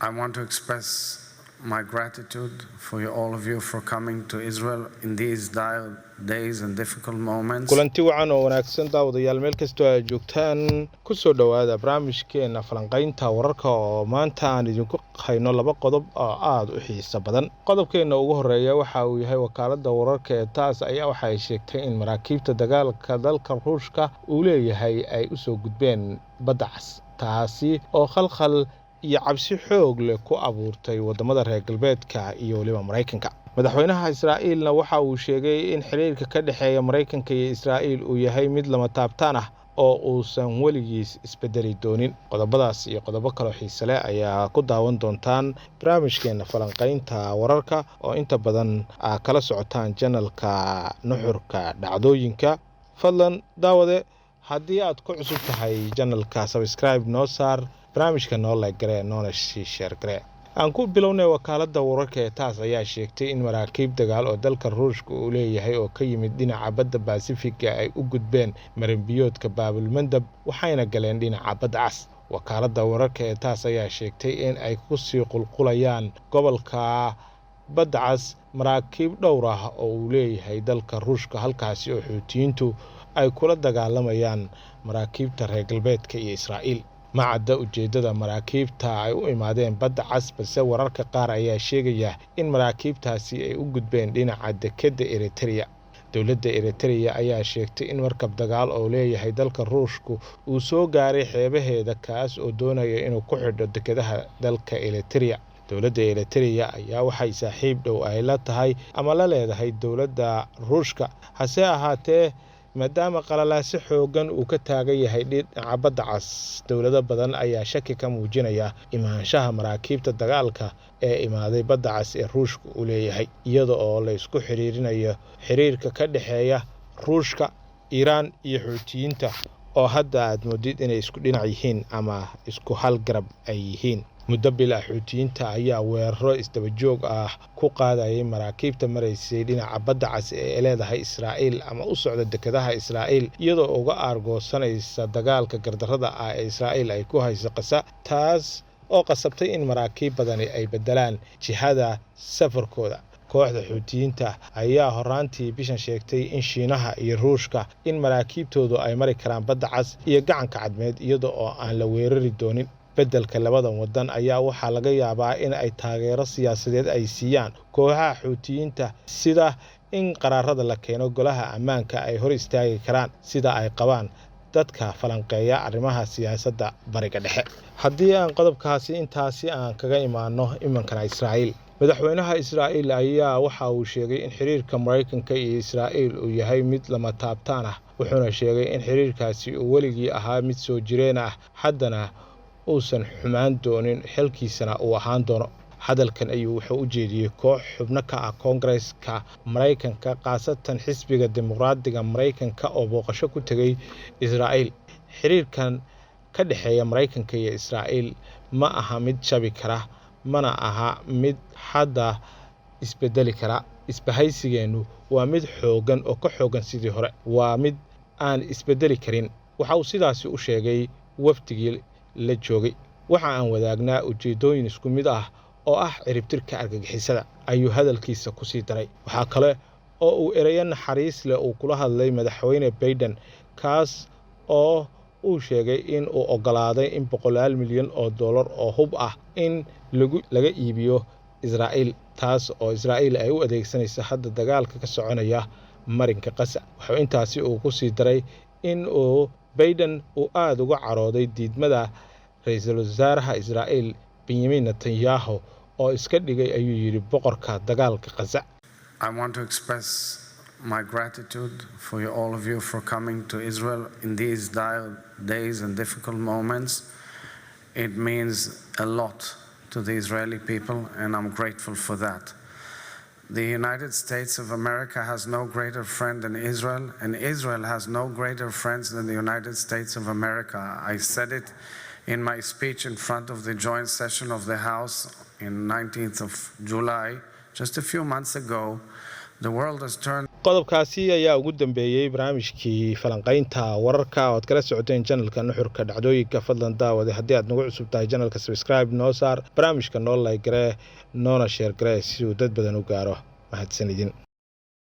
I want to express my gratitude for all of you for coming to Israel in these dire days and difficult moments. kulanti wacan oo wanaagsan daawadayaal meel kastoo aad joogtaan ku soo dhawaada barnaamijkeena falanqaynta wararka oo maanta aan idinku hayno laba qodob oo aad u xiiso badan. qodobkeena ugu horeeya waxa uu yahay wakaaladda wararka ee taas ayaa waxa ay sheegtay in maraakiibta dagaalka dalka Ruushka uu leeyahay ay u soo gudbeen badda cas, taasi oo khalkhal iyo cabsi xoog leh ku abuurtay wadamada reer galbeedka iyo waliba Mareykanka. madaxweynaha Israa'iilna waxa uu sheegay in xiriirka ka dhaxeeya Mareykanka iyo Israa'iil uu yahay mid lama taabtaan ah oo uusan weligiis isbedeli doonin. qodobadaas iyo qodobo kale oo xiiso leh ayaa ku daawan doontaan barnaamijkeena falanqaynta wararka oo inta badan kala socotaan channelka nuxurka dhacdooyinka. fadlan daawade haddii aad ku cusub tahay channelka subscribe noo saar, barnaamijka noo like garee noona share garee. aan ku bilownay wakaaladda wararka ee taas ayaa sheegtay in maraakiib dagaal oo dalka Ruushka uu leeyahay oo ka yimid dhinaca badda Pacific ay u gudbeen marinbiyoodka Baabul Mandab waxayna galeen dhinaca badda cas. wakaaladda wararka ee taas ayaa sheegtay in ay ku sii qulqulayaan gobolka badda cas maraakiib dhowr ah oo uu leeyahay dalka Ruushka, halkaasi oo Xuutiyiintu ay kula dagaalamayaan maraakiibta reer galbeedka iyo Israa'iil. macadda ujeedada maraakiibta ay u imaadeen badda cas, balse wararka qaar ayaa sheegaya in maraakiibtaasi ay u gudbeen dhinaca dekedda Eritrea. dowladda Eritrea ayaa sheegtay in markab dagaal oo leeyahay dalka Ruushku uu soo gaaray xeebaheeda kaas oo doonaya inuu ku xidho dekedaha dalka Eritrea. dowladda Eritrea ayaa waxay saaxiib dhow ay la tahay ama la leedahay dowladda Ruushka, hase ahaatee maadaama qalalaasi xoogan uu ka taagan yahay dhinaca badda cas, dowlado badan ayaa shaki ka muujinaya imaanshaha maraakiibta dagaalka ee imaaday badda cas ee Ruushka uu leeyahay, iyada oo la isku xiriirinayo xiriirka ka dhaxeeya Ruushka, Iiraan iyo Xuutiyiinta oo hadda aad moodid inay isku dhinac yihiin ama isku hal garab ay yihiin. muddo bil ah Xuutiyiinta ayaa weeraro isdaba joog ah ku qaadayay maraakiibta maraysay dhinaca badda cas ee leedahay Israa'iil ama u socda dekedaha Israa'iil, iyadoo uga aargoosanaysa dagaalka gardarrada ah ee Israa'iil ay ku hayso Gaza, taas oo qasabtay in maraakiib badani ay bedelaan jihada safarkooda. kooxda Xuutiyiinta ayaa horaantii bishan sheegtay in Shiinaha iyo Ruushka in maraakiibtoodu ay mari karaan badda cas iyo gacanka cadmeed iyada oo aan la weerari doonin. beddelka labadan wadan ayaa waxaa laga yaabaa in ay taageero siyaasadeed ay siiyaan kooxaha Xuutiyiinta, sida in qaraarada la keeno golaha ammaanka ay hor istaagi karaan, sida ay qabaan dadka falanqeeya arrimaha siyaasadda bariga dhexe. haddii aan qodobkaasi intaasi aan kaga imaano imankana Israa'iil, madaxweynaha Israa'iil ayaa waxa uu sheegay in xiriirka Mareykanka iyo Israa'iil uu yahay mid lama taabtaan ah, wuxuuna sheegay in xiriirkaasi uu weligii ahaa mid soo jireen ah, haddana uusan xumaan doonin, xilkiisana uu ahaan doono. hadalkan ayuu wuxuu u jeediyey koox xubno ka ah Koongareeska Mareykanka, khaasatan xisbiga dimuqraadiga Mareykanka oo booqasho ku tegay Israa'iil. xiriirkan ka dhaxeeya Mareykanka iyo Israa'iil ma aha mid jabi kara, mana aha mid hadda isbedeli kara. isbahaysigeenu waa mid xoogan oo ka xoogan sidii hore, waa mid aan isbedeli karin, waxa uu sidaasi u sheegay wafdigii la joogay. waxa aan wadaagnaa ujeedooyin isku mid ah oo ah ciribtirka argagixisada, ayuu hadalkiisa ku sii daray. waxaa kale oo uu erayo naxariis leh uu kula hadlay madaxweyne Biden, kaas oo uu sheegay in uu ogolaaday in $100 milyan oo hub ah in laga iibiyo Israa'iil, taas oo Israa'iil ay u adeegsanayso hadda dagaalka ka soconaya marinka Gaza. wuxuu intaasi uu ku sii daray in uu Biden uu aad uga carooday diidmada ra'iisul wasaaraha Israa'iil Benjamin Netanyahu oo iska dhigay ayuu yiri boqorka dagaalka Gaza. I want to express my gratitude for all of you for coming to Israel in these dire days and difficult moments. It means a lot to the Israeli people, and I'm grateful for that. The United States of America has no greater friend than Israel, and Israel has no greater friends than the United States of America. I said it in my speech in front of the joint session of the House in 19th of July, just a few months ago. The world has turned. qodobkaasi ayaa ugu dambeeyay barnaamijkii falanqaynta wararka oo aad kala socoteen channelka nuxurka dhacdooyinka fadlan daawade haddii aad nagu cusub tahay channelka subscribe noo saar barnaamijka noo like garee noona share garee si uu dad badan u gaaro mahadsanidin